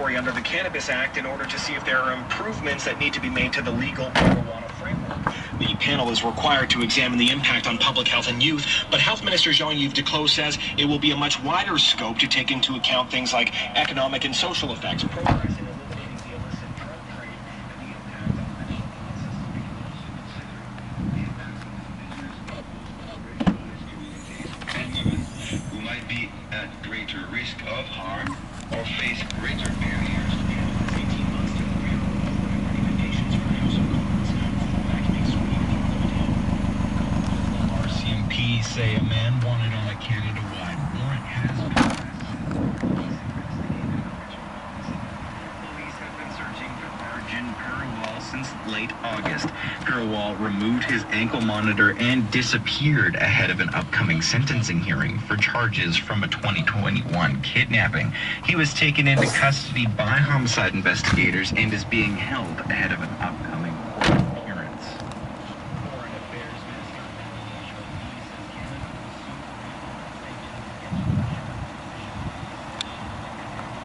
inquiry under the Cannabis Act in order to see if there are improvements that need to be made to the legal marijuana framework. The panel is required to examine the impact on public health and youth, but Health Minister Jean-Yves Duclos says it will be a much wider scope to take into account things like economic and social effects, progress in eliminating the illicit drug trade, and the impact on mental and women who might be at greater risk of harm or face greater barriers. 18 months to the rear recommendations for the House of Commons. Back next week. RCMP say a man wanted on a Canada-wide warrant has been arrested. Police have been searching for Arjun Puriwal since late August. Puriwal removed his ankle monitor and disappeared ahead of an upcoming sentencing hearing for charges from a 2021 kidnapping. He was taken into custody by homicide investigators and is being held ahead of an upcoming